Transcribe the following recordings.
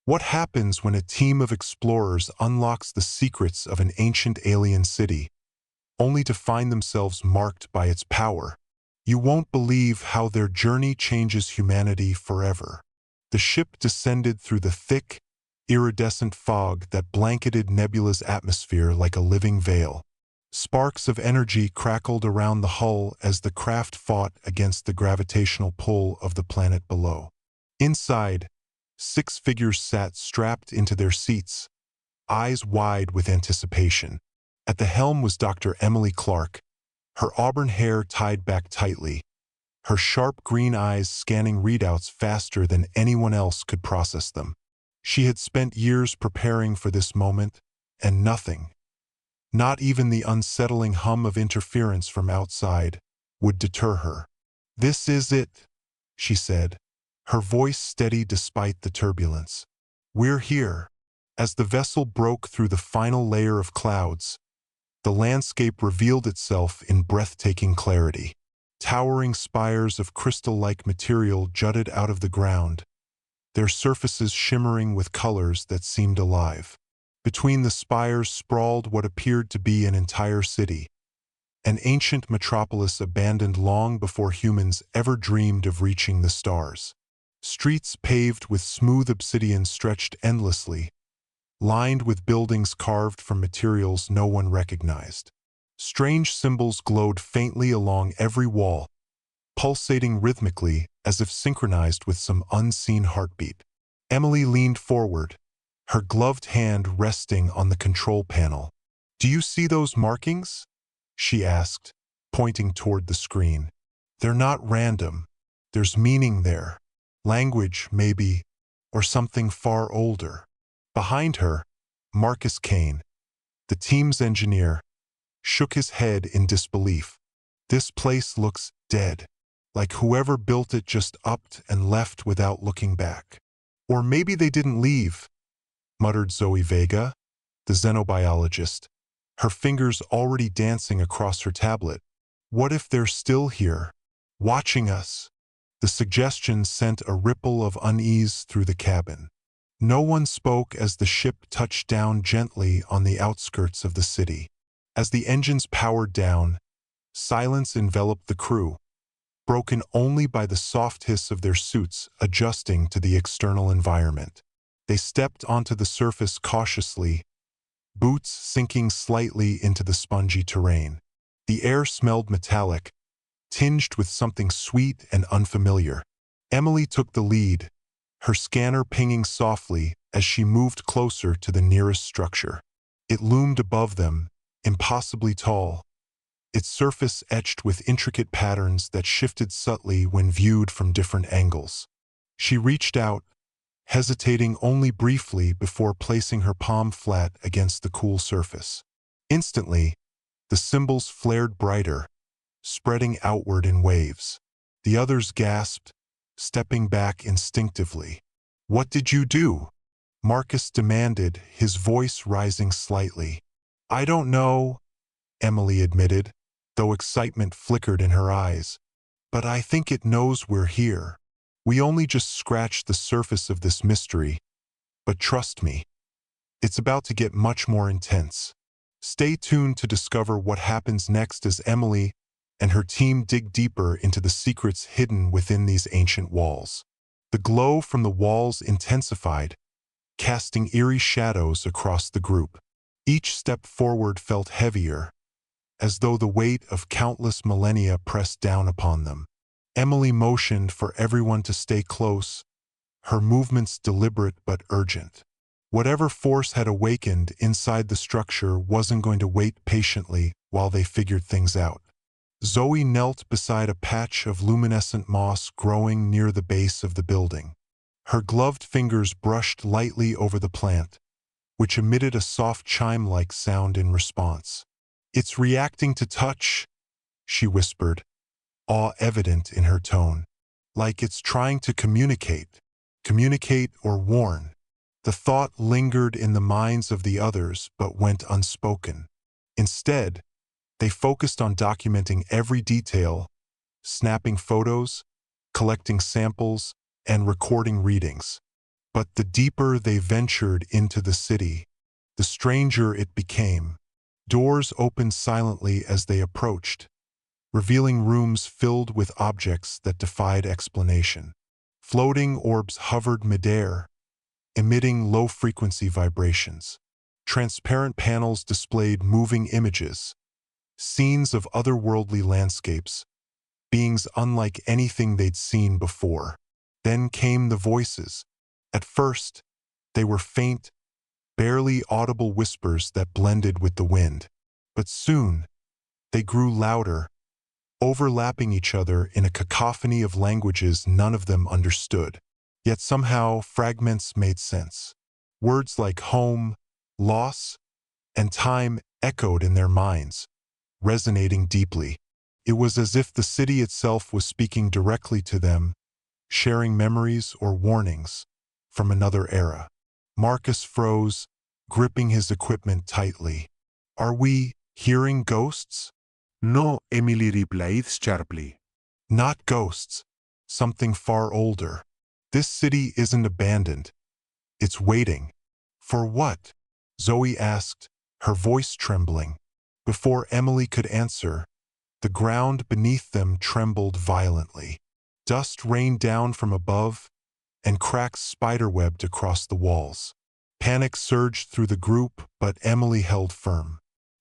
What happens when a team of explorers unlocks the secrets of an ancient alien city, only to find themselves marked by its power? You won't believe how their journey changes humanity forever. The ship descended through the thick, iridescent fog that blanketed Nebula's atmosphere like a living veil. Sparks of energy crackled around the hull as the craft fought against the gravitational pull of the planet below. Inside, 6 figures sat strapped into their seats, eyes wide with anticipation. At the helm was Dr. Emily Clark, her auburn hair tied back tightly, her sharp green eyes scanning readouts faster than anyone else could process them. She had spent years preparing for this moment, and nothing, not even the unsettling hum of interference from outside, would deter her. "This is it," she said, her voice steady despite the turbulence. "We're here." As the vessel broke through the final layer of clouds, the landscape revealed itself in breathtaking clarity. Towering spires of crystal-like material jutted out of the ground, their surfaces shimmering with colors that seemed alive. Between the spires sprawled what appeared to be an entire city, an ancient metropolis abandoned long before humans ever dreamed of reaching the stars. Streets paved with smooth obsidian stretched endlessly, lined with buildings carved from materials no one recognized. Strange symbols glowed faintly along every wall, pulsating rhythmically as if synchronized with some unseen heartbeat. Emily leaned forward, her gloved hand resting on the control panel. "Do you see those markings?" she asked, pointing toward the screen. "They're not random. There's meaning there. Language, maybe, or something far older." Behind her, Marcus Kane, the team's engineer, shook his head in disbelief. "This place looks dead, like whoever built it just upped and left without looking back." "Or maybe they didn't leave," muttered Zoe Vega, the xenobiologist, her fingers already dancing across her tablet. "What if they're still here, watching us?" The suggestion sent a ripple of unease through the cabin. No one spoke as the ship touched down gently on the outskirts of the city. As the engines powered down, silence enveloped the crew, broken only by the soft hiss of their suits adjusting to the external environment. They stepped onto the surface cautiously, boots sinking slightly into the spongy terrain. The air smelled metallic, tinged with something sweet and unfamiliar. Emily took the lead, her scanner pinging softly as she moved closer to the nearest structure. It loomed above them, impossibly tall, its surface etched with intricate patterns that shifted subtly when viewed from different angles. She reached out, hesitating only briefly before placing her palm flat against the cool surface. Instantly, the symbols flared brighter, spreading outward in waves. The others gasped, stepping back instinctively. "What did you do?" Marcus demanded, his voice rising slightly. "I don't know," Emily admitted, though excitement flickered in her eyes. "But I think it knows we're here. We only just scratched the surface of this mystery. But trust me, it's about to get much more intense." Stay tuned to discover what happens next as Emily and her team dig deeper into the secrets hidden within these ancient walls. The glow from the walls intensified, casting eerie shadows across the group. Each step forward felt heavier, as though the weight of countless millennia pressed down upon them. Emily motioned for everyone to stay close, her movements deliberate but urgent. Whatever force had awakened inside the structure wasn't going to wait patiently while they figured things out. Zoe knelt beside a patch of luminescent moss growing near the base of the building. Her gloved fingers brushed lightly over the plant, which emitted a soft chime-like sound in response. "It's reacting to touch," she whispered, awe evident in her tone. "Like it's trying to communicate or warn." The thought lingered in the minds of the others but went unspoken. Instead, they focused on documenting every detail, snapping photos, collecting samples, and recording readings. But the deeper they ventured into the city, the stranger it became. Doors opened silently as they approached, revealing rooms filled with objects that defied explanation. Floating orbs hovered midair, emitting low-frequency vibrations. Transparent panels displayed moving images, scenes of otherworldly landscapes, beings unlike anything they'd seen before. Then came the voices. At first, they were faint, barely audible whispers that blended with the wind. But soon, they grew louder, overlapping each other in a cacophony of languages none of them understood. Yet somehow fragments made sense. Words like home, loss, and time echoed in their minds, resonating deeply. It was as if the city itself was speaking directly to them, sharing memories or warnings from another era. Marcus froze, gripping his equipment tightly. Are we hearing ghosts? No, Emily replied sharply. Not ghosts. Something far older. This city isn't abandoned. It's waiting. For what? Zoe asked, her voice trembling. Before Emily could answer, the ground beneath them trembled violently. Dust rained down from above, and cracks spiderwebbed across the walls. Panic surged through the group, but Emily held firm.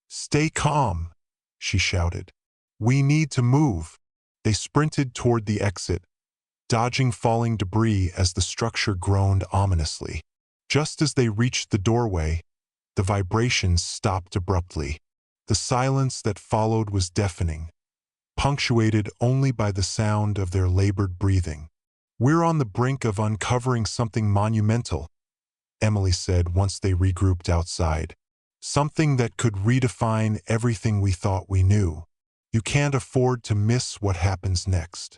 Stay calm, she shouted. We need to move. They sprinted toward the exit, dodging falling debris as the structure groaned ominously. Just as they reached the doorway, the vibrations stopped abruptly. The silence that followed was deafening, punctuated only by the sound of their labored breathing. We're on the brink of uncovering something monumental, Emily said once they regrouped outside. Something that could redefine everything we thought we knew. You can't afford to miss what happens next.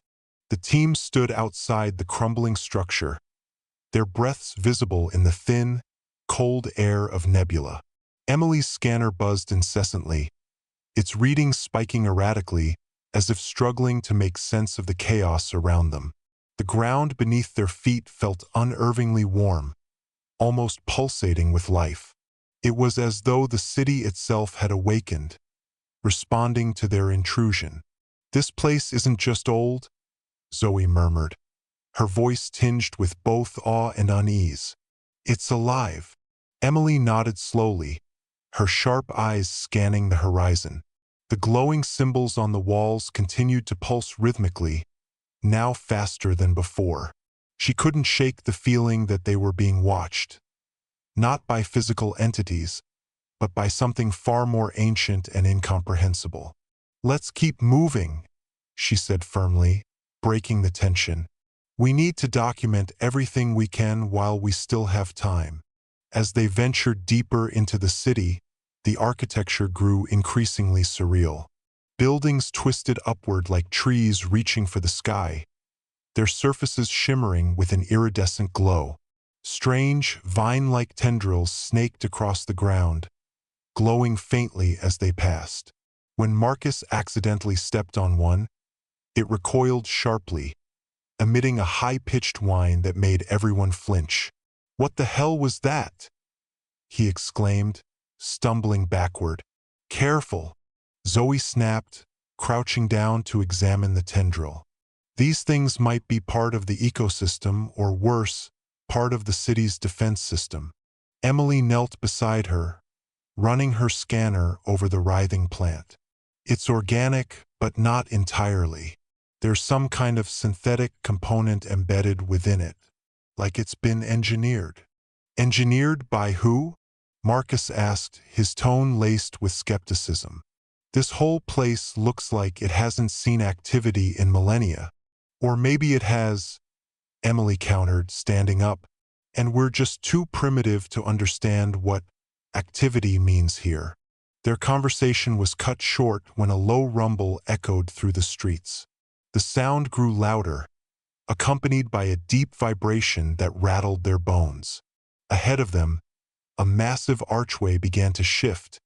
The team stood outside the crumbling structure, their breaths visible in the thin, cold air of nebula. Emily's scanner buzzed incessantly, its readings spiking erratically as if struggling to make sense of the chaos around them. The ground beneath their feet felt unnervingly warm, almost pulsating with life. It was as though the city itself had awakened, responding to their intrusion. This place isn't just old, Zoe murmured, her voice tinged with both awe and unease. It's alive. Emily nodded slowly, her sharp eyes scanning the horizon. The glowing symbols on the walls continued to pulse rhythmically, now faster than before. She couldn't shake the feeling that they were being watched, not by physical entities, but by something far more ancient and incomprehensible. Let's keep moving, she said firmly, breaking the tension. We need to document everything we can while we still have time. As they ventured deeper into the city, the architecture grew increasingly surreal. Buildings twisted upward like trees reaching for the sky, their surfaces shimmering with an iridescent glow. Strange, vine-like tendrils snaked across the ground, glowing faintly as they passed. When Marcus accidentally stepped on one, it recoiled sharply, emitting a high-pitched whine that made everyone flinch. What the hell was that? He exclaimed, stumbling backward. Careful, Zoe snapped, crouching down to examine the tendril. These things might be part of the ecosystem, or worse, part of the city's defense system. Emily knelt beside her, running her scanner over the writhing plant. It's organic, but not entirely. There's some kind of synthetic component embedded within it, like it's been engineered. Engineered by who? Marcus asked, his tone laced with skepticism. This whole place looks like it hasn't seen activity in millennia. Or maybe it has, Emily countered, standing up, and we're just too primitive to understand what activity means here. Their conversation was cut short when a low rumble echoed through the streets. The sound grew louder, accompanied by a deep vibration that rattled their bones. Ahead of them, a massive archway began to shift,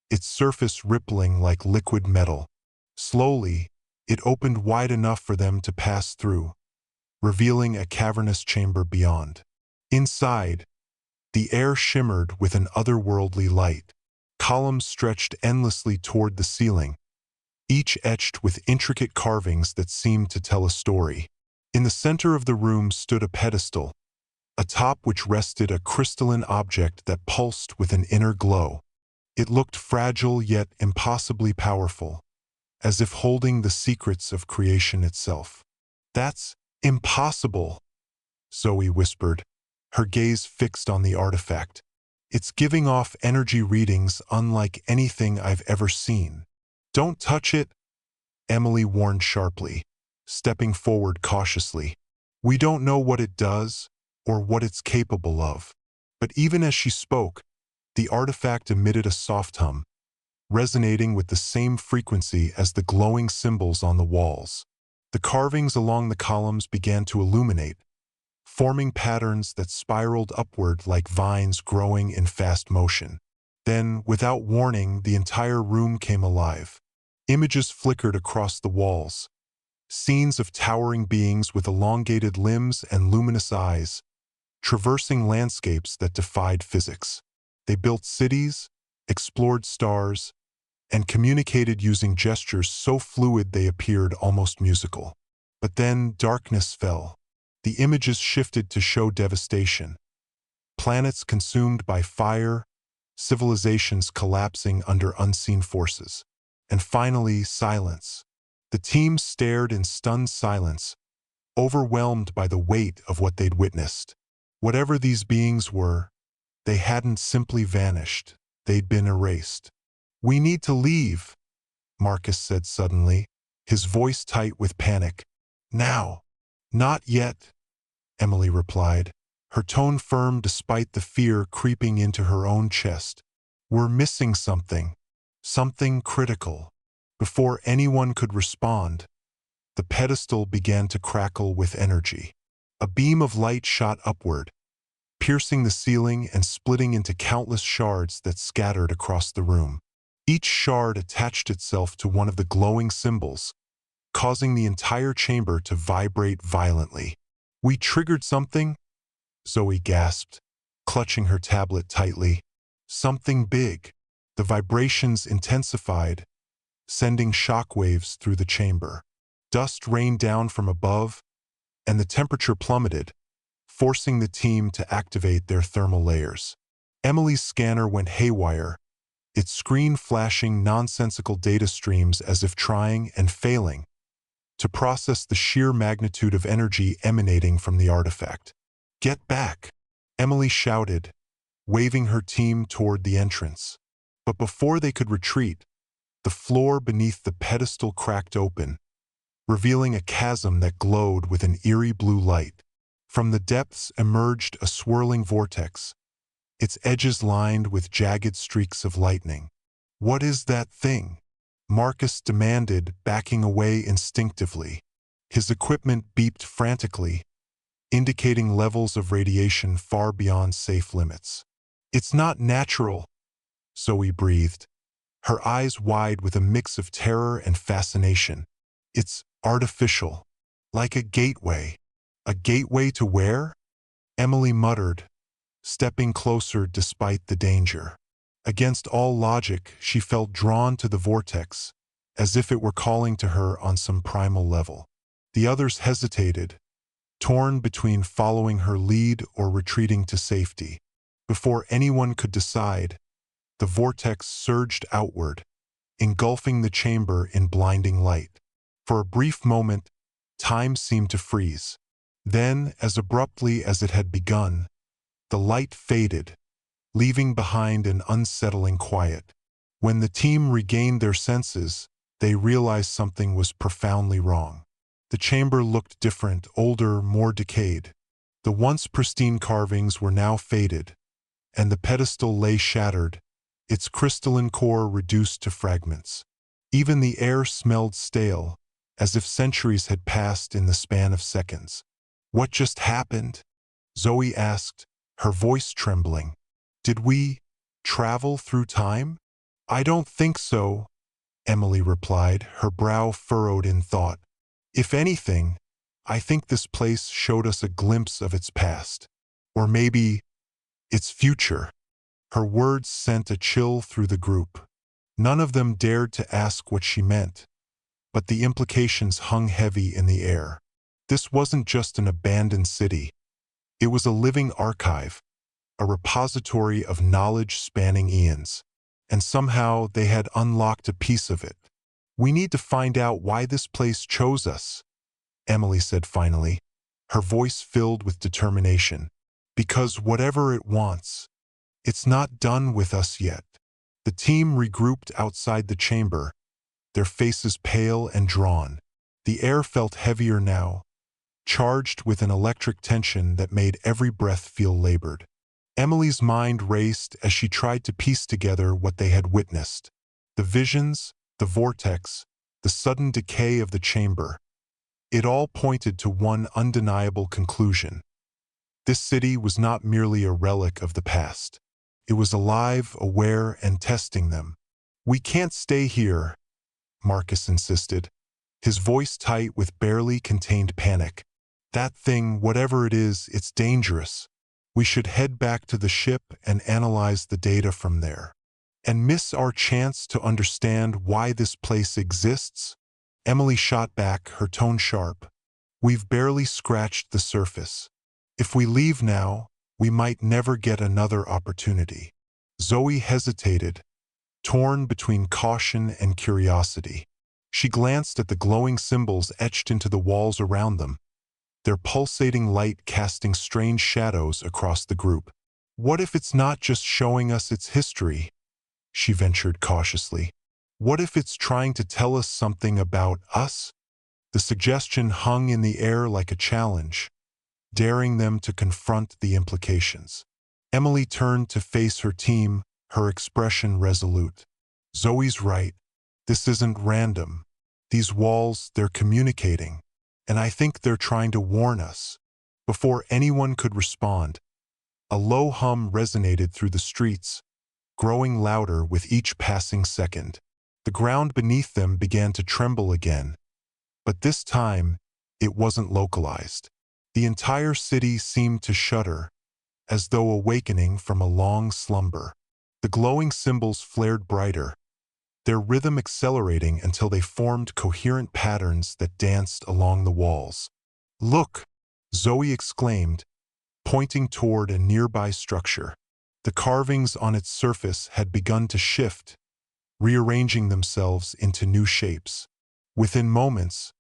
its surface rippling like liquid metal. Slowly, it opened wide enough for them to pass through, revealing a cavernous chamber beyond. Inside, the air shimmered with an otherworldly light. Columns stretched endlessly toward the ceiling, each etched with intricate carvings that seemed to tell a story. In the center of the room stood a pedestal, atop which rested a crystalline object that pulsed with an inner glow. It looked fragile yet impossibly powerful, as if holding the secrets of creation itself. "That's impossible," Zoe whispered, her gaze fixed on the artifact. "It's giving off energy readings unlike anything I've ever seen." "Don't touch it," Emily warned sharply, stepping forward cautiously. "We don't know what it does or what it's capable of." But even as she spoke, the artifact emitted a soft hum, resonating with the same frequency as the glowing symbols on the walls. The carvings along the columns began to illuminate, forming patterns that spiraled upward like vines growing in fast motion. Then, without warning, the entire room came alive. Images flickered across the walls, scenes of towering beings with elongated limbs and luminous eyes, traversing landscapes that defied physics. They built cities, explored stars, and communicated using gestures so fluid they appeared almost musical. But then darkness fell. The images shifted to show devastation. Planets consumed by fire, civilizations collapsing under unseen forces. And finally, silence. The team stared in stunned silence, overwhelmed by the weight of what they'd witnessed. Whatever these beings were, they hadn't simply vanished. They'd been erased. "We need to leave," Marcus said suddenly, his voice tight with panic. "Now." "Not yet," Emily replied, her tone firm despite the fear creeping into her own chest. "We're missing something. Something critical." Before anyone could respond, the pedestal began to crackle with energy. A beam of light shot upward, piercing the ceiling and splitting into countless shards that scattered across the room. Each shard attached itself to one of the glowing symbols, causing the entire chamber to vibrate violently. "We triggered something?" Zoe gasped, clutching her tablet tightly. "Something big." The vibrations intensified, sending shockwaves through the chamber. Dust rained down from above, and the temperature plummeted, forcing the team to activate their thermal layers. Emily's scanner went haywire, its screen flashing nonsensical data streams as if trying and failing to process the sheer magnitude of energy emanating from the artifact. "Get back," Emily shouted, waving her team toward the entrance. But before they could retreat, the floor beneath the pedestal cracked open, revealing a chasm that glowed with an eerie blue light. From the depths emerged a swirling vortex, its edges lined with jagged streaks of lightning. "What is that thing?" Marcus demanded, backing away instinctively. His equipment beeped frantically, indicating levels of radiation far beyond safe limits. "It's not natural," Zoe breathed, her eyes wide with a mix of terror and fascination. "It's artificial, like a gateway." "A gateway to where?" Emily muttered, stepping closer despite the danger. Against all logic, she felt drawn to the vortex, as if it were calling to her on some primal level. The others hesitated, torn between following her lead or retreating to safety. Before anyone could decide, the vortex surged outward, engulfing the chamber in blinding light. For a brief moment, time seemed to freeze. Then, as abruptly as it had begun, the light faded, leaving behind an unsettling quiet. When the team regained their senses, they realized something was profoundly wrong. The chamber looked different, older, more decayed. The once pristine carvings were now faded, and the pedestal lay shattered, its crystalline core reduced to fragments. Even the air smelled stale, as if centuries had passed in the span of seconds. "What just happened?" Zoe asked, her voice trembling. "Did we travel through time?" "I don't think so," Emily replied, her brow furrowed in thought. "If anything, I think this place showed us a glimpse of its past." Or maybe its future. Her words sent a chill through the group. None of them dared to ask what she meant, but the implications hung heavy in the air. This wasn't just an abandoned city. It was a living archive, a repository of knowledge spanning eons. And somehow they had unlocked a piece of it. "We need to find out why this place chose us," Emily said finally, her voice filled with determination. "Because whatever it wants, it's not done with us yet." The team regrouped outside the chamber, their faces pale and drawn. The air felt heavier now, charged with an electric tension that made every breath feel labored. Emily's mind raced as she tried to piece together what they had witnessed. The visions, the vortex, the sudden decay of the chamber. It all pointed to one undeniable conclusion. This city was not merely a relic of the past. It was alive, aware, and testing them. "We can't stay here," Marcus insisted, his voice tight with barely contained panic. "That thing, whatever it is, it's dangerous. We should head back to the ship and analyze the data from there." "And miss our chance to understand why this place exists?" Emily shot back, her tone sharp. "We've barely scratched the surface. If we leave now, we might never get another opportunity." Zoe hesitated, torn between caution and curiosity. She glanced at the glowing symbols etched into the walls around them, their pulsating light casting strange shadows across the group. "What if it's not just showing us its history?" she ventured cautiously. "What if it's trying to tell us something about us?" The suggestion hung in the air like a challenge, daring them to confront the implications. Emily turned to face her team, her expression resolute. "Zoe's right. This isn't random. These walls, they're communicating. And I think they're trying to warn us." Before anyone could respond, a low hum resonated through the streets, growing louder with each passing second. The ground beneath them began to tremble again, but this time it wasn't localized. The entire city seemed to shudder, as though awakening from a long slumber. The glowing symbols flared brighter, their rhythm accelerating until they formed coherent patterns that danced along the walls. "Look!" Zoe exclaimed, pointing toward a nearby structure. The carvings on its surface had begun to shift, rearranging themselves into new shapes. Within moments,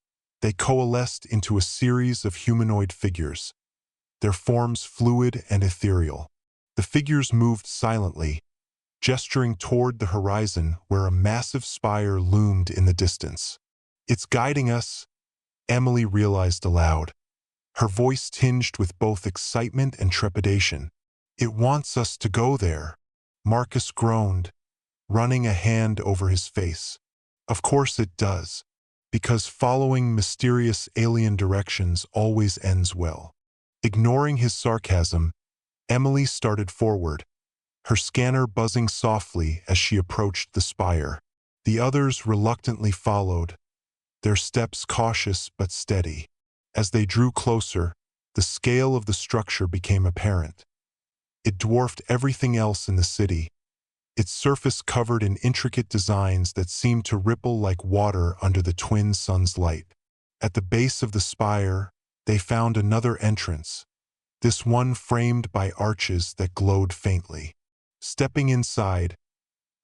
they coalesced into a series of humanoid figures, their forms fluid and ethereal. The figures moved silently, gesturing toward the horizon where a massive spire loomed in the distance. "It's guiding us," Emily realized aloud, her voice tinged with both excitement and trepidation. "It wants us to go there." Marcus groaned, running a hand over his face. "Of course it does, because following mysterious alien directions always ends well." Ignoring his sarcasm, Emily started forward, her scanner buzzing softly as she approached the spire. The others reluctantly followed, their steps cautious but steady. As they drew closer, the scale of the structure became apparent. It dwarfed everything else in the city, its surface covered in intricate designs that seemed to ripple like water under the twin suns' light. At the base of the spire, they found another entrance, this one framed by arches that glowed faintly. Stepping inside,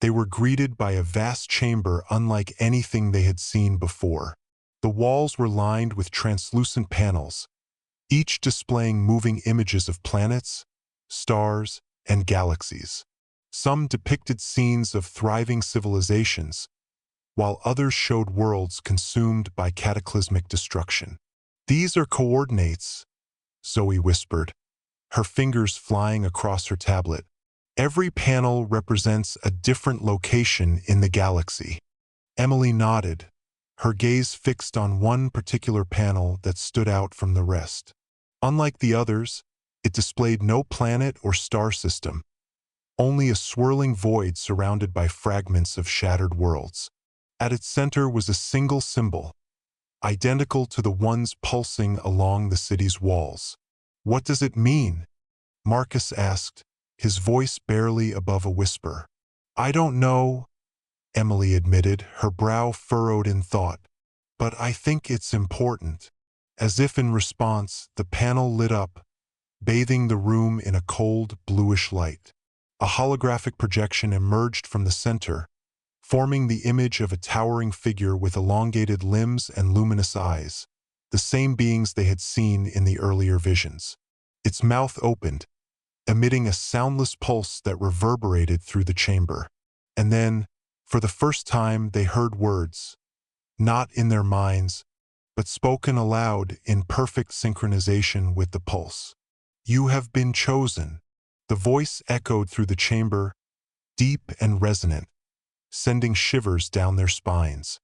they were greeted by a vast chamber unlike anything they had seen before. The walls were lined with translucent panels, each displaying moving images of planets, stars, and galaxies. Some depicted scenes of thriving civilizations, while others showed worlds consumed by cataclysmic destruction. "These are coordinates," Zoe whispered, her fingers flying across her tablet. "Every panel represents a different location in the galaxy." Emily nodded, her gaze fixed on one particular panel that stood out from the rest. Unlike the others, it displayed no planet or star system, only a swirling void surrounded by fragments of shattered worlds. At its center was a single symbol, identical to the ones pulsing along the city's walls. "What does it mean?" Marcus asked, his voice barely above a whisper. I don't know, Emily admitted, her brow furrowed in thought. But I think it's important. As if in response, the panel lit up, bathing the room in a cold, bluish light. A holographic projection emerged from the center, forming the image of a towering figure with elongated limbs and luminous eyes, the same beings they had seen in the earlier visions. Its mouth opened, emitting a soundless pulse that reverberated through the chamber. And then, for the first time, they heard words, not in their minds, but spoken aloud in perfect synchronization with the pulse. You have been chosen. The voice echoed through the chamber, deep and resonant, sending shivers down their spines.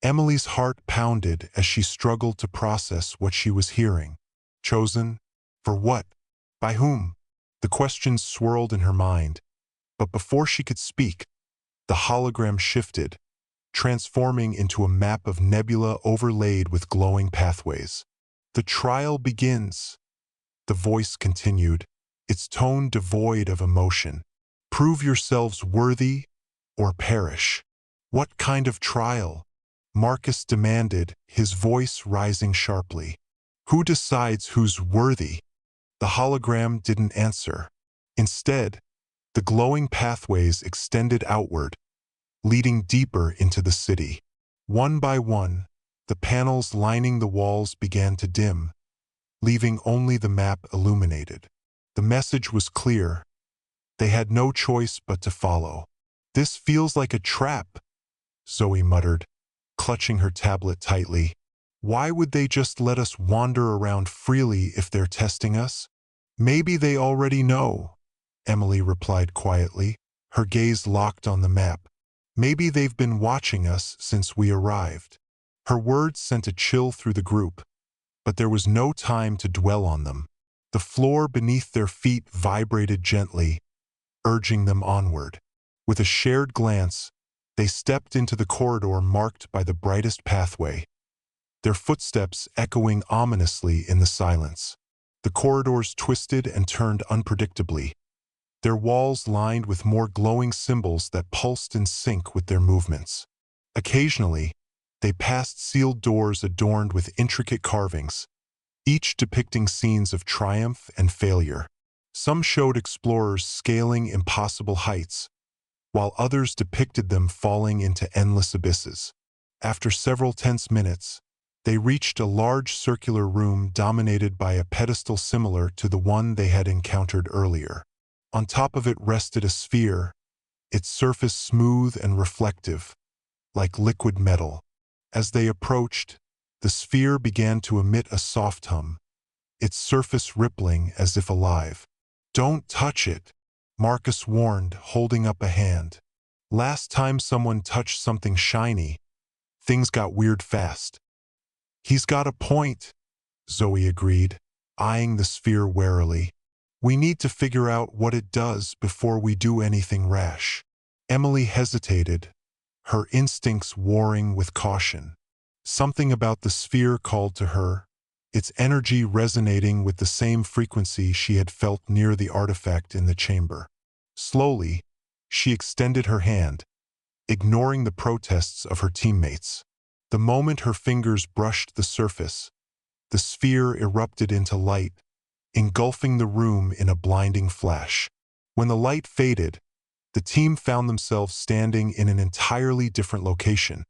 Emily's heart pounded as she struggled to process what she was hearing. Chosen? For what? By whom? The questions swirled in her mind, but before she could speak, the hologram shifted, transforming into a map of nebula overlaid with glowing pathways. The trial begins, the voice continued, its tone devoid of emotion. Prove yourselves worthy or perish. What kind of trial? Marcus demanded, his voice rising sharply. Who decides who's worthy? The hologram didn't answer. Instead, the glowing pathways extended outward, leading deeper into the city. One by one, the panels lining the walls began to dim, leaving only the map illuminated. The message was clear. They had no choice but to follow. This feels like a trap, Zoe muttered, clutching her tablet tightly. Why would they just let us wander around freely if they're testing us? Maybe they already know, Emily replied quietly, her gaze locked on the map. Maybe they've been watching us since we arrived. Her words sent a chill through the group, but there was no time to dwell on them. The floor beneath their feet vibrated gently, urging them onward. With a shared glance, they stepped into the corridor marked by the brightest pathway, their footsteps echoing ominously in the silence. The corridors twisted and turned unpredictably, their walls lined with more glowing symbols that pulsed in sync with their movements. Occasionally, they passed sealed doors adorned with intricate carvings, each depicting scenes of triumph and failure. Some showed explorers scaling impossible heights, while others depicted them falling into endless abysses. After several tense minutes, they reached a large circular room dominated by a pedestal similar to the one they had encountered earlier. On top of it rested a sphere, its surface smooth and reflective, like liquid metal. As they approached, the sphere began to emit a soft hum, its surface rippling as if alive. Don't touch it, Marcus warned, holding up a hand. Last time someone touched something shiny, things got weird fast. He's got a point, Zoe agreed, eyeing the sphere warily. We need to figure out what it does before we do anything rash. Emily hesitated, her instincts warring with caution. Something about the sphere called to her, its energy resonating with the same frequency she had felt near the artifact in the chamber. Slowly, she extended her hand, ignoring the protests of her teammates. The moment her fingers brushed the surface, the sphere erupted into light, engulfing the room in a blinding flash. When the light faded, the team found themselves standing in an entirely different location,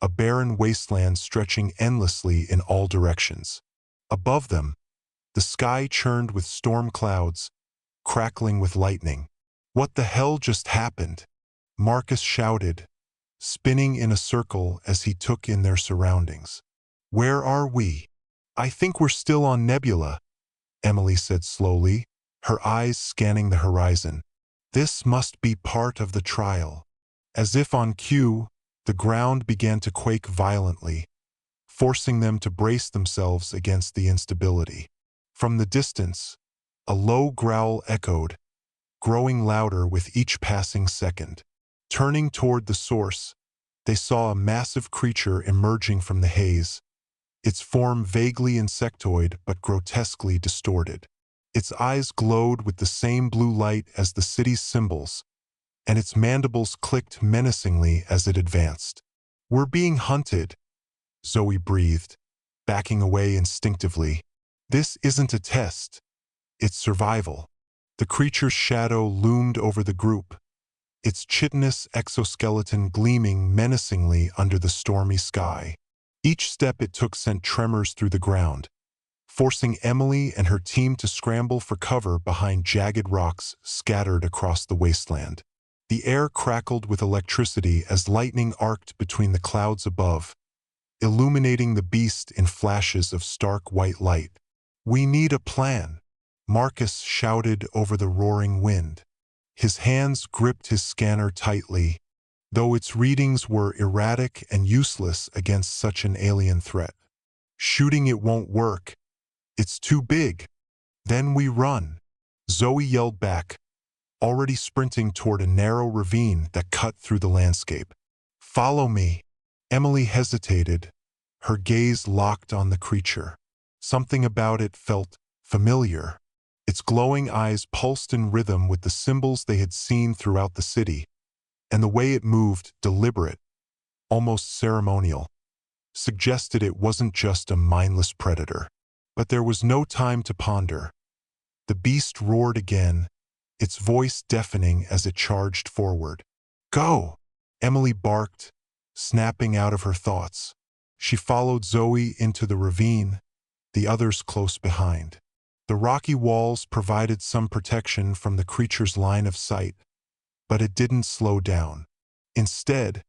a barren wasteland stretching endlessly in all directions. Above them, the sky churned with storm clouds, crackling with lightning. What the hell just happened? Marcus shouted, spinning in a circle as he took in their surroundings. Where are we? I think we're still on Nebula, Emily said slowly, her eyes scanning the horizon. This must be part of the trial. As if on cue, the ground began to quake violently, forcing them to brace themselves against the instability. From the distance, a low growl echoed, growing louder with each passing second. Turning toward the source, they saw a massive creature emerging from the haze, its form vaguely insectoid but grotesquely distorted. Its eyes glowed with the same blue light as the city's symbols, and its mandibles clicked menacingly as it advanced. "We're being hunted," Zoe breathed, backing away instinctively. "This isn't a test. It's survival." The creature's shadow loomed over the group, its chitinous exoskeleton gleaming menacingly under the stormy sky. Each step it took sent tremors through the ground, forcing Emily and her team to scramble for cover behind jagged rocks scattered across the wasteland. The air crackled with electricity as lightning arced between the clouds above, illuminating the beast in flashes of stark white light. "We need a plan," Marcus shouted over the roaring wind. His hands gripped his scanner tightly, though its readings were erratic and useless against such an alien threat. "Shooting it won't work. It's too big." "Then we run," Zoe yelled back, already sprinting toward a narrow ravine that cut through the landscape. "Follow me." Emily hesitated, her gaze locked on the creature. Something about it felt familiar. Its glowing eyes pulsed in rhythm with the symbols they had seen throughout the city, and the way it moved, deliberate, almost ceremonial, suggested it wasn't just a mindless predator. But there was no time to ponder. The beast roared again, its voice deafening as it charged forward. "Go!" Emily barked, snapping out of her thoughts. She followed Zoe into the ravine, the others close behind. The rocky walls provided some protection from the creature's line of sight, but it didn't slow down. Instead,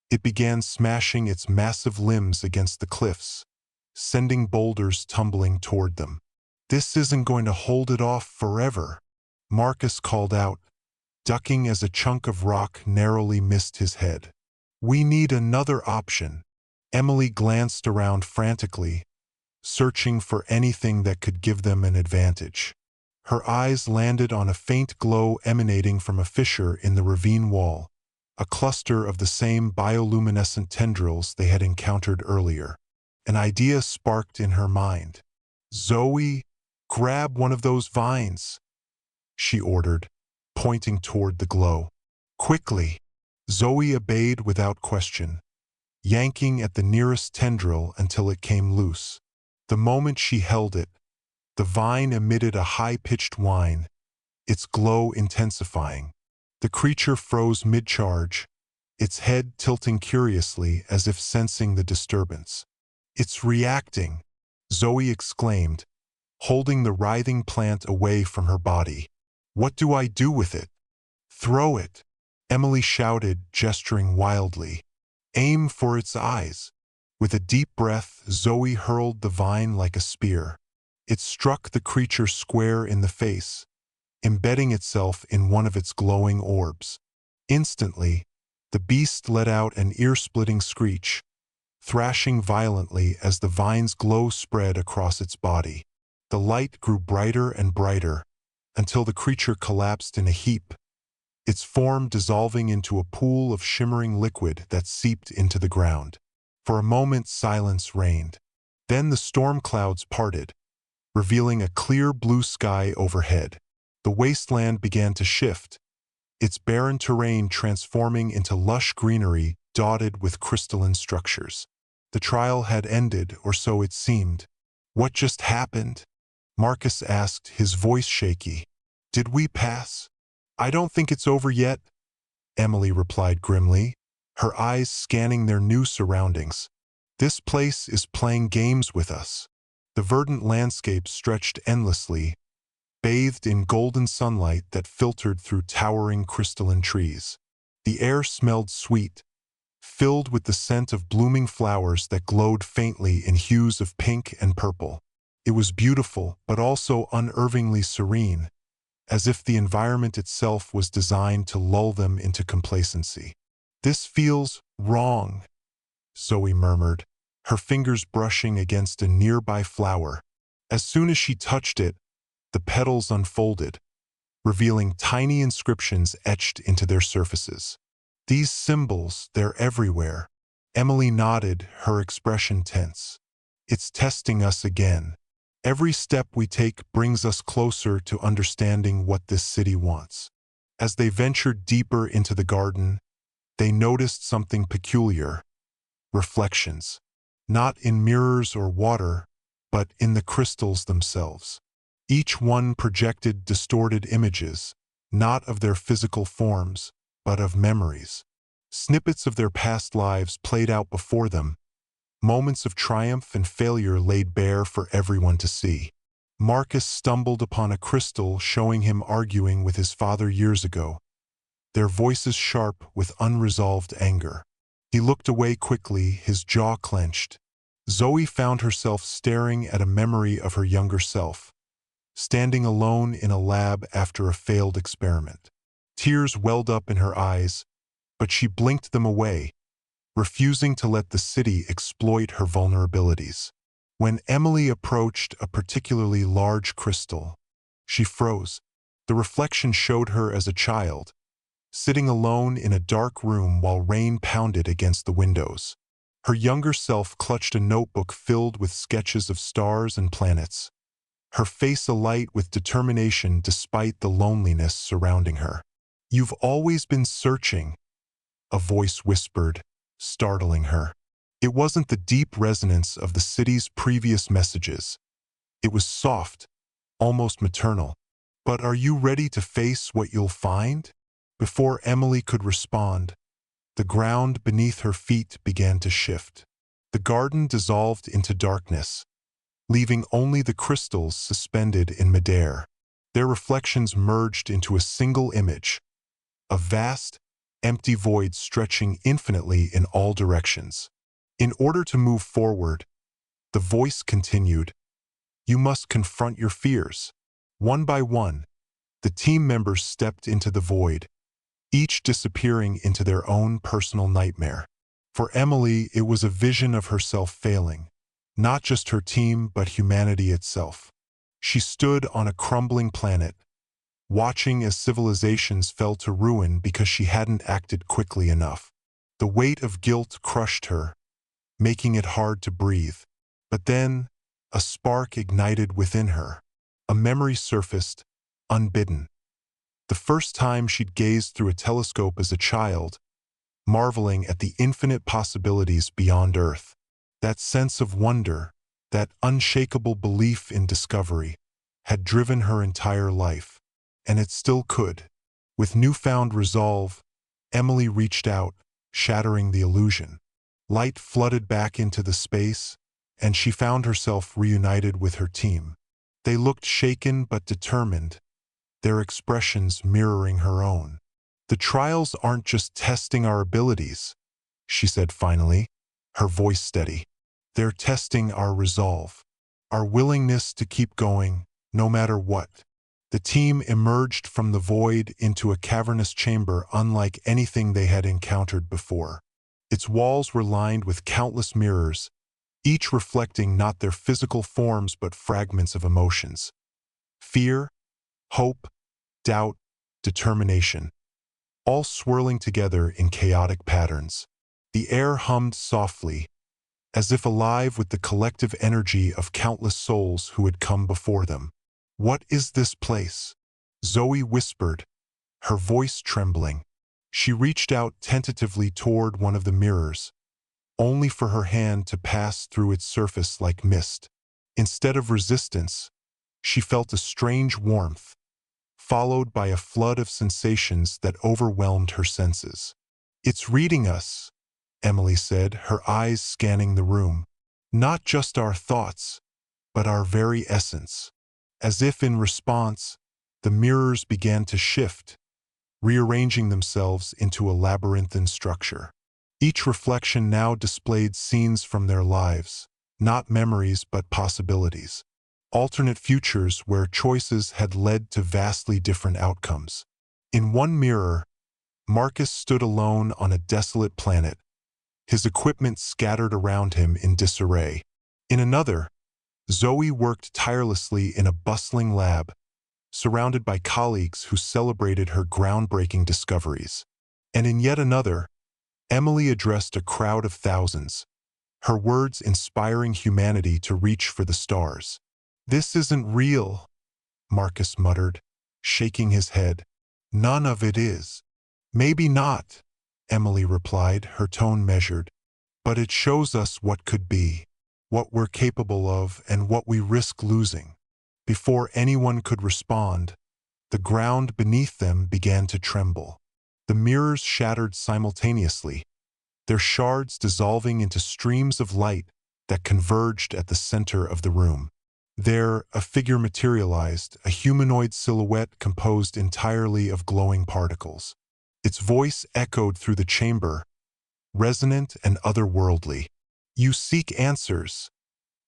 it began smashing its massive limbs against the cliffs, sending boulders tumbling toward them. "This isn't going to hold it off forever," Marcus called out, ducking as a chunk of rock narrowly missed his head. "We need another option." Emily glanced around frantically, searching for anything that could give them an advantage. Her eyes landed on a faint glow emanating from a fissure in the ravine wall, a cluster of the same bioluminescent tendrils they had encountered earlier. An idea sparked in her mind. "Zoe, grab one of those vines," she ordered, pointing toward the glow. "Quickly." Zoe obeyed without question, yanking at the nearest tendril until it came loose. The moment she held it, the vine emitted a high-pitched whine, its glow intensifying. The creature froze mid-charge, its head tilting curiously as if sensing the disturbance. "It's reacting," Zoe exclaimed, holding the writhing plant away from her body. "What do I do with it?" "Throw it," Emily shouted, gesturing wildly. "Aim for its eyes." With a deep breath, Zoe hurled the vine like a spear. It struck the creature square in the face, embedding itself in one of its glowing orbs. Instantly, the beast let out an ear-splitting screech, thrashing violently as the vine's glow spread across its body. The light grew brighter and brighter, until the creature collapsed in a heap, its form dissolving into a pool of shimmering liquid that seeped into the ground. For a moment, silence reigned. Then the storm clouds parted, revealing a clear blue sky overhead. The wasteland began to shift, its barren terrain transforming into lush greenery dotted with crystalline structures. The trial had ended, or so it seemed. "What just happened?" Marcus asked, his voice shaky. "Did we pass?" "I don't think it's over yet," Emily replied grimly, her eyes scanning their new surroundings. "This place is playing games with us." The verdant landscape stretched endlessly, bathed in golden sunlight that filtered through towering crystalline trees. The air smelled sweet, filled with the scent of blooming flowers that glowed faintly in hues of pink and purple. It was beautiful, but also unnervingly serene, as if the environment itself was designed to lull them into complacency. "This feels wrong," Zoe murmured, her fingers brushing against a nearby flower. As soon as she touched it, the petals unfolded, revealing tiny inscriptions etched into their surfaces. "These symbols, they're everywhere." Emily nodded, her expression tense. "It's testing us again." Every step we take brings us closer to understanding what this city wants. As they ventured deeper into the garden, they noticed something peculiar: reflections. Not in mirrors or water, but in the crystals themselves. Each one projected distorted images, not of their physical forms, but of memories. Snippets of their past lives played out before them, moments of triumph and failure laid bare for everyone to see. Marcus stumbled upon a crystal showing him arguing with his father years ago, their voices sharp with unresolved anger. He looked away quickly, his jaw clenched. Zoe found herself staring at a memory of her younger self, standing alone in a lab after a failed experiment. Tears welled up in her eyes, but she blinked them away, refusing to let the city exploit her vulnerabilities. When Emily approached a particularly large crystal, she froze. The reflection showed her as a child, sitting alone in a dark room while rain pounded against the windows. Her younger self clutched a notebook filled with sketches of stars and planets, her face alight with determination despite the loneliness surrounding her. "You've always been searching," a voice whispered, startling her. It wasn't the deep resonance of the city's previous messages. It was soft, almost maternal. "But are you ready to face what you'll find?" Before Emily could respond, the ground beneath her feet began to shift. The garden dissolved into darkness, leaving only the crystals suspended in midair. Their reflections merged into a single image, a vast, empty void stretching infinitely in all directions. In order to move forward, the voice continued, "You must confront your fears." One by one, the team members stepped into the void, each disappearing into their own personal nightmare. For Emily, it was a vision of herself failing, not just her team, but humanity itself. She stood on a crumbling planet, watching as civilizations fell to ruin because she hadn't acted quickly enough. The weight of guilt crushed her, making it hard to breathe. But then, a spark ignited within her. A memory surfaced, unbidden. The first time she'd gazed through a telescope as a child, marveling at the infinite possibilities beyond Earth. That sense of wonder, that unshakable belief in discovery, had driven her entire life. And it still could. With newfound resolve, Emily reached out, shattering the illusion. Light flooded back into the space, and she found herself reunited with her team. They looked shaken but determined, their expressions mirroring her own. "The trials aren't just testing our abilities," she said finally, her voice steady. "They're testing our resolve, our willingness to keep going, no matter what." The team emerged from the void into a cavernous chamber unlike anything they had encountered before. Its walls were lined with countless mirrors, each reflecting not their physical forms but fragments of emotions. Fear, hope, doubt, determination, all swirling together in chaotic patterns. The air hummed softly, as if alive with the collective energy of countless souls who had come before them. "What is this place?" Zoe whispered, her voice trembling. She reached out tentatively toward one of the mirrors, only for her hand to pass through its surface like mist. Instead of resistance, she felt a strange warmth, followed by a flood of sensations that overwhelmed her senses. "It's reading us," Emily said, her eyes scanning the room. "Not just our thoughts, but our very essence." As if in response, the mirrors began to shift, rearranging themselves into a labyrinthine structure. Each reflection now displayed scenes from their lives, not memories but possibilities. Alternate futures where choices had led to vastly different outcomes. In one mirror, Marcus stood alone on a desolate planet, his equipment scattered around him in disarray. In another, Zoe worked tirelessly in a bustling lab, surrounded by colleagues who celebrated her groundbreaking discoveries. And in yet another, Emily addressed a crowd of thousands, her words inspiring humanity to reach for the stars. "This isn't real," Marcus muttered, shaking his head. "None of it is." "Maybe not," Emily replied, her tone measured. "But it shows us what could be, what we're capable of, and what we risk losing." Before anyone could respond, the ground beneath them began to tremble. The mirrors shattered simultaneously, their shards dissolving into streams of light that converged at the center of the room. There, a figure materialized, a humanoid silhouette composed entirely of glowing particles. Its voice echoed through the chamber, resonant and otherworldly. "You seek answers,"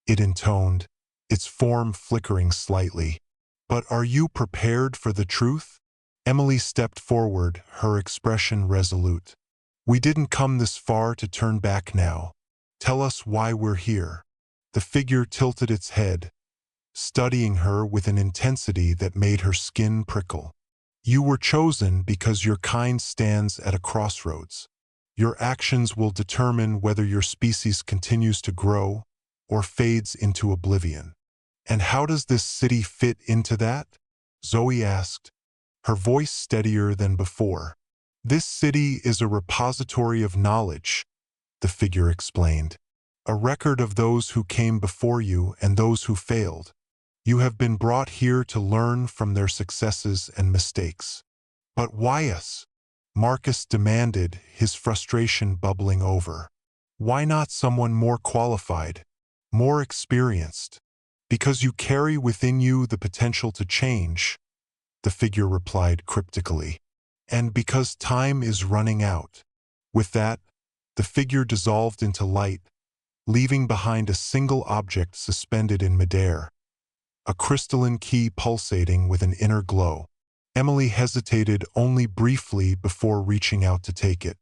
it intoned, its form flickering slightly. "But are you prepared for the truth?" Emily stepped forward, her expression resolute. "We didn't come this far to turn back now. Tell us why we're here." The figure tilted its head, studying her with an intensity that made her skin prickle. "You were chosen because your kind stands at a crossroads. Your actions will determine whether your species continues to grow or fades into oblivion." "And how does this city fit into that?" Zoe asked, her voice steadier than before. "This city is a repository of knowledge," the figure explained. "A record of those who came before you and those who failed. You have been brought here to learn from their successes and mistakes." "But why us?" Marcus demanded, his frustration bubbling over. "Why not someone more qualified, more experienced?" "Because you carry within you the potential to change," the figure replied cryptically. "And because time is running out." With that, the figure dissolved into light, leaving behind a single object suspended in midair, a crystalline key pulsating with an inner glow. Emily hesitated only briefly before reaching out to take it.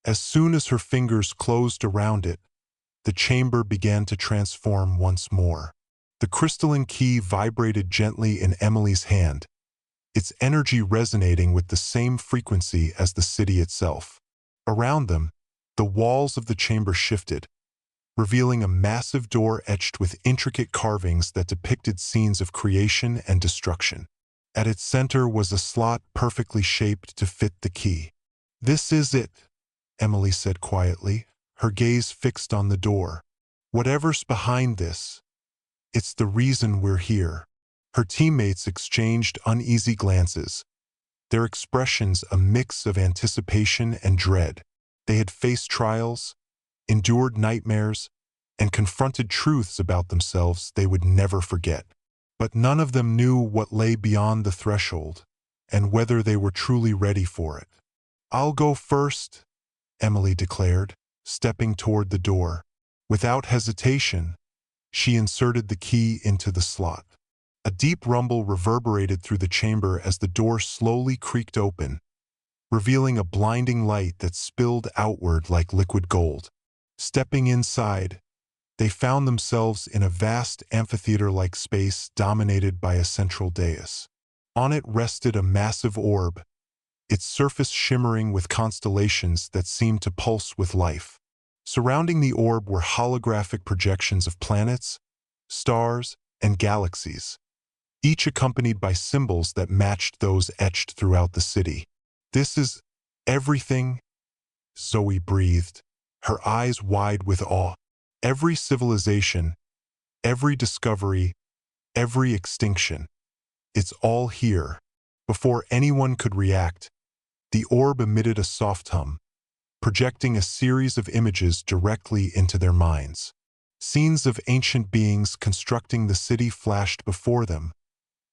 As soon as her fingers closed around it, the chamber began to transform once more. The crystalline key vibrated gently in Emily's hand, its energy resonating with the same frequency as the city itself. Around them, the walls of the chamber shifted, revealing a massive door etched with intricate carvings that depicted scenes of creation and destruction. At its center was a slot perfectly shaped to fit the key. "This is it," Emily said quietly, her gaze fixed on the door. "Whatever's behind this, it's the reason we're here." Her teammates exchanged uneasy glances, their expressions a mix of anticipation and dread. They had faced trials, endured nightmares, and confronted truths about themselves they would never forget. But none of them knew what lay beyond the threshold, and whether they were truly ready for it. "I'll go first," Emily declared, stepping toward the door. Without hesitation, she inserted the key into the slot. A deep rumble reverberated through the chamber as the door slowly creaked open, revealing a blinding light that spilled outward like liquid gold. Stepping inside, they found themselves in a vast amphitheater-like space dominated by a central dais. On it rested a massive orb, its surface shimmering with constellations that seemed to pulse with life. Surrounding the orb were holographic projections of planets, stars, and galaxies, each accompanied by symbols that matched those etched throughout the city. "This is everything," Zoe breathed, her eyes wide with awe. "Every civilization, every discovery, every extinction. It's all here." Before anyone could react, the orb emitted a soft hum, projecting a series of images directly into their minds. Scenes of ancient beings constructing the city flashed before them,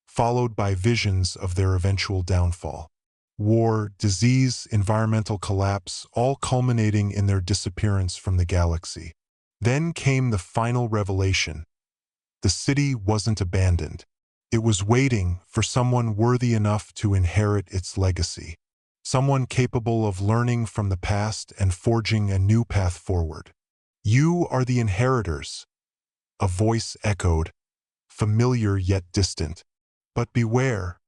followed by visions of their eventual downfall. War, disease, environmental collapse, all culminating in their disappearance from the galaxy. Then came the final revelation. The city wasn't abandoned. It was waiting for someone worthy enough to inherit its legacy. Someone capable of learning from the past and forging a new path forward. "You are the inheritors," a voice echoed, familiar yet distant. "But beware,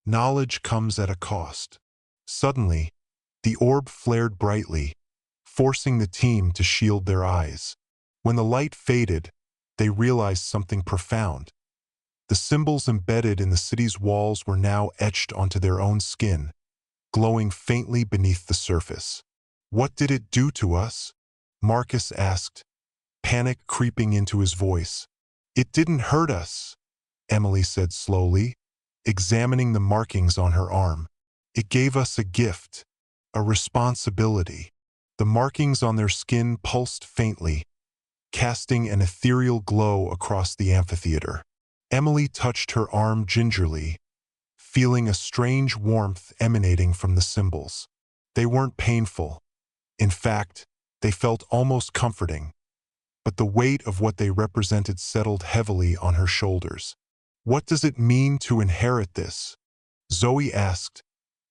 knowledge comes at a cost." Suddenly, the orb flared brightly, forcing the team to shield their eyes. When the light faded, they realized something profound. The symbols embedded in the city's walls were now etched onto their own skin, glowing faintly beneath the surface. "What did it do to us?" Marcus asked, panic creeping into his voice. "It didn't hurt us," Emily said slowly, examining the markings on her arm. "It gave us a gift, a responsibility." The markings on their skin pulsed faintly, casting an ethereal glow across the amphitheater. Emily touched her arm gingerly, feeling a strange warmth emanating from the symbols. They weren't painful. In fact, they felt almost comforting, but the weight of what they represented settled heavily on her shoulders. "What does it mean to inherit this?" Zoe asked,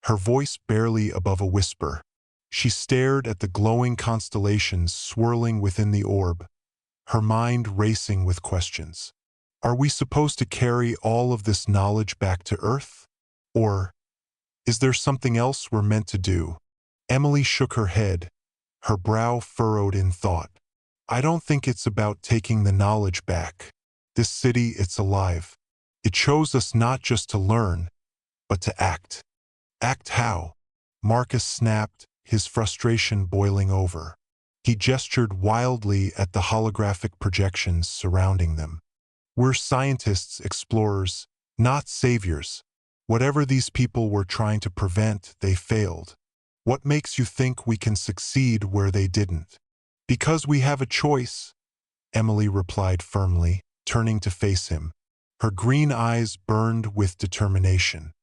her voice barely above a whisper. She stared at the glowing constellations swirling within the orb, her mind racing with questions. Are we supposed to carry all of this knowledge back to Earth? Or is there something else we're meant to do? Emily shook her head, her brow furrowed in thought. "I don't think it's about taking the knowledge back. This city, it's alive. It chose us not just to learn, but to act." "Act how?" Marcus snapped, his frustration boiling over. He gestured wildly at the holographic projections surrounding them. "We're scientists, explorers, not saviors. Whatever these people were trying to prevent, they failed. What makes you think we can succeed where they didn't?" "Because we have a choice," Emily replied firmly, turning to face him. Her green eyes burned with determination.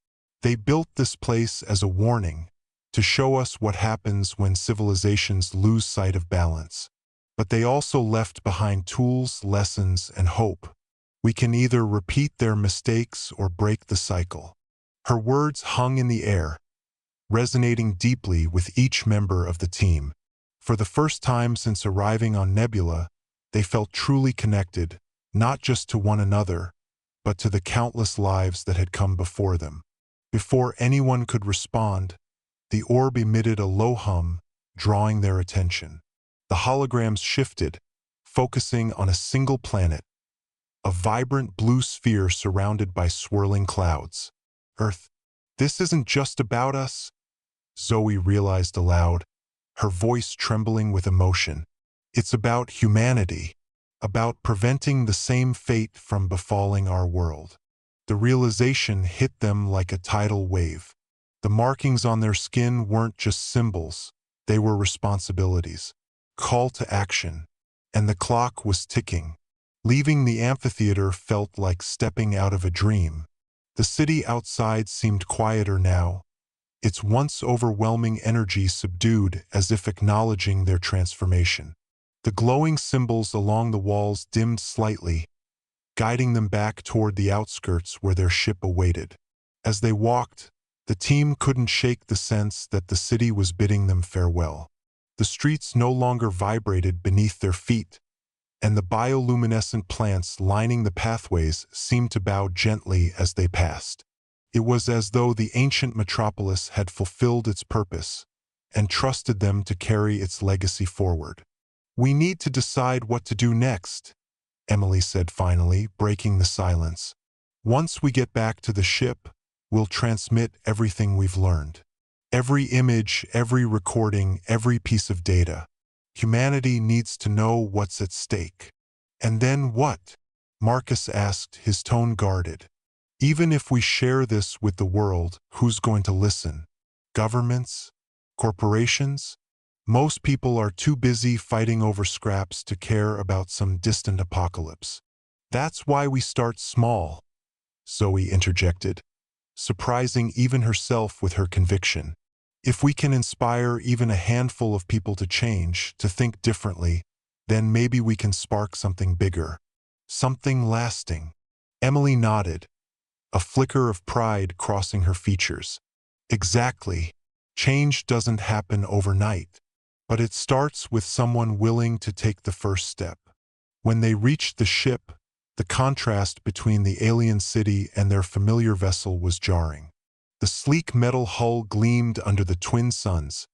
"They built this place as a warning, to show us what happens when civilizations lose sight of balance. But they also left behind tools, lessons, and hope. We can either repeat their mistakes or break the cycle." Her words hung in the air, resonating deeply with each member of the team. For the first time since arriving on Nebula, they felt truly connected, not just to one another, but to the countless lives that had come before them. Before anyone could respond, the orb emitted a low hum, drawing their attention. The holograms shifted, focusing on a single planet, a vibrant blue sphere surrounded by swirling clouds. "Earth, this isn't just about us," Zoe realized aloud, her voice trembling with emotion. "It's about humanity, about preventing the same fate from befalling our world." The realization hit them like a tidal wave. The markings on their skin weren't just symbols, they were responsibilities. Call to action. And the clock was ticking. Leaving the amphitheater felt like stepping out of a dream. The city outside seemed quieter now, its once overwhelming energy subdued as if acknowledging their transformation. The glowing symbols along the walls dimmed slightly, guiding them back toward the outskirts where their ship awaited. As they walked, the team couldn't shake the sense that the city was bidding them farewell. The streets no longer vibrated beneath their feet, and the bioluminescent plants lining the pathways seemed to bow gently as they passed. It was as though the ancient metropolis had fulfilled its purpose and trusted them to carry its legacy forward. "We need to decide what to do next," Emily said finally, breaking the silence. "Once we get back to the ship, we'll transmit everything we've learned. Every image, every recording, every piece of data. Humanity needs to know what's at stake." "And then what?" Marcus asked, his tone guarded. "Even if we share this with the world, who's going to listen? Governments? Corporations? Most people are too busy fighting over scraps to care about some distant apocalypse." "That's why we start small," Zoe interjected, surprising even herself with her conviction. "If we can inspire even a handful of people to change, to think differently, then maybe we can spark something bigger, something lasting." Emily nodded, a flicker of pride crossing her features. "Exactly. Change doesn't happen overnight, but it starts with someone willing to take the first step." When they reached the ship, the contrast between the alien city and their familiar vessel was jarring. The sleek metal hull gleamed under the twin suns,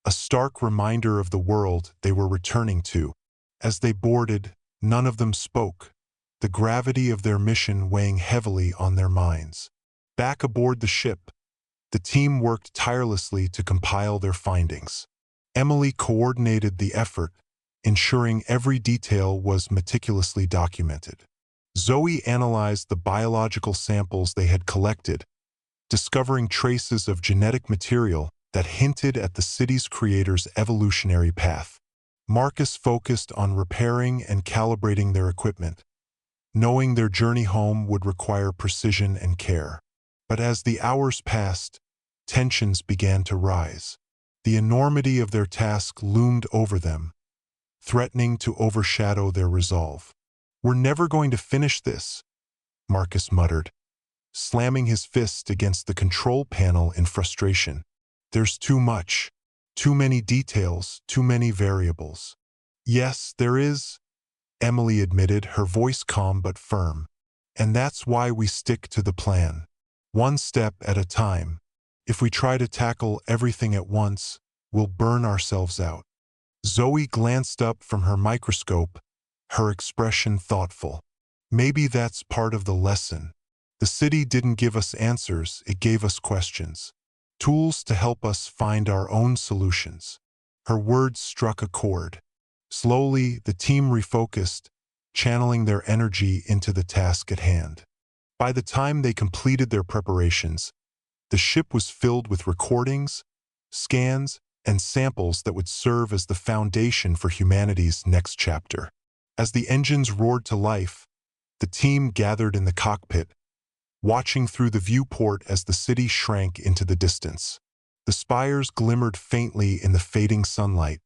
a stark reminder of the world they were returning to. As they boarded, none of them spoke, the gravity of their mission weighing heavily on their minds. Back aboard the ship, the team worked tirelessly to compile their findings. Emily coordinated the effort, ensuring every detail was meticulously documented. Zoe analyzed the biological samples they had collected, discovering traces of genetic material that hinted at the city's creator's evolutionary path. Marcus focused on repairing and calibrating their equipment, knowing their journey home would require precision and care. But as the hours passed, tensions began to rise. The enormity of their task loomed over them, threatening to overshadow their resolve. "We're never going to finish this," Marcus muttered, slamming his fist against the control panel in frustration. "There's too much. Too many details, too many variables." "Yes, there is," Emily admitted, her voice calm but firm. "And that's why we stick to the plan. One step at a time. If we try to tackle everything at once, we'll burn ourselves out." Zoe glanced up from her microscope, her expression thoughtful. "Maybe that's part of the lesson. The city didn't give us answers, it gave us questions. Tools to help us find our own solutions." Her words struck a chord. Slowly, the team refocused, channeling their energy into the task at hand. By the time they completed their preparations, the ship was filled with recordings, scans, and samples that would serve as the foundation for humanity's next chapter. As the engines roared to life, the team gathered in the cockpit, watching through the viewport as the city shrank into the distance. The spires glimmered faintly in the fading sunlight,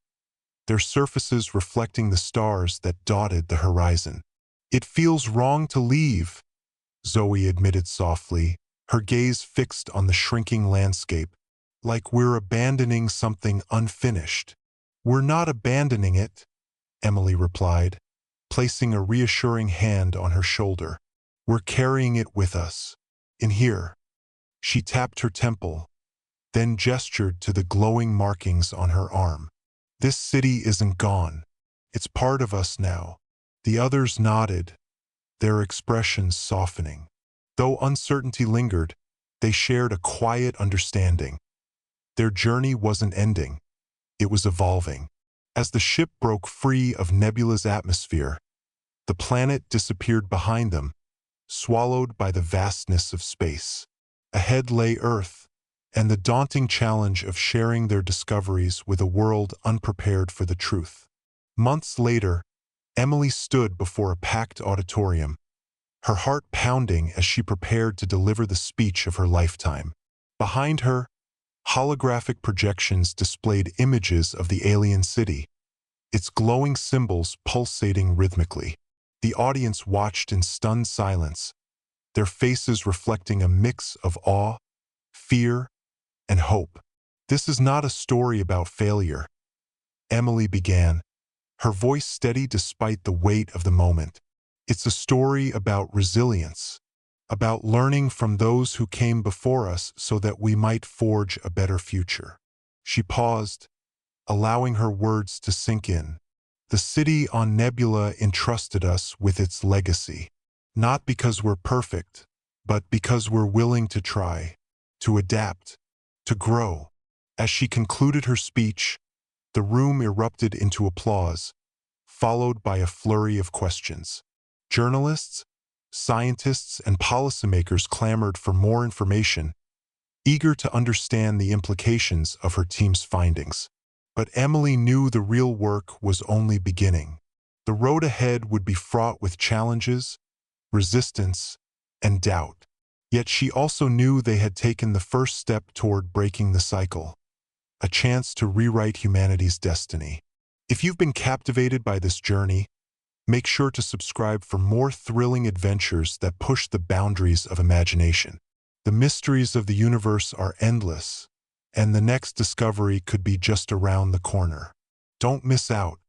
their surfaces reflecting the stars that dotted the horizon. "It feels wrong to leave," Zoe admitted softly, her gaze fixed on the shrinking landscape, "like we're abandoning something unfinished." "We're not abandoning it," Emily replied, placing a reassuring hand on her shoulder. "We're carrying it with us. In here." She tapped her temple, then gestured to the glowing markings on her arm. "This city isn't gone. It's part of us now." The others nodded, their expressions softening. Though uncertainty lingered, they shared a quiet understanding. Their journey wasn't ending, it was evolving. As the ship broke free of Nebula's atmosphere, the planet disappeared behind them, swallowed by the vastness of space. Ahead lay Earth, and the daunting challenge of sharing their discoveries with a world unprepared for the truth. Months later, Emily stood before a packed auditorium, her heart pounding as she prepared to deliver the speech of her lifetime. Behind her, holographic projections displayed images of the alien city, its glowing symbols pulsating rhythmically. The audience watched in stunned silence, their faces reflecting a mix of awe, fear, and hope. "This is not a story about failure," Emily began, her voice steady despite the weight of the moment. "It's a story about resilience, about learning from those who came before us so that we might forge a better future." She paused, allowing her words to sink in. "The city on Nebula entrusted us with its legacy, not because we're perfect, but because we're willing to try, to adapt, to grow." As she concluded her speech, the room erupted into applause, followed by a flurry of questions. Journalists, scientists, and policymakers clamored for more information, eager to understand the implications of her team's findings. But Emily knew the real work was only beginning. The road ahead would be fraught with challenges, resistance, and doubt. Yet she also knew they had taken the first step toward breaking the cycle, a chance to rewrite humanity's destiny. If you've been captivated by this journey, make sure to subscribe for more thrilling adventures that push the boundaries of imagination. The mysteries of the universe are endless, and the next discovery could be just around the corner. Don't miss out.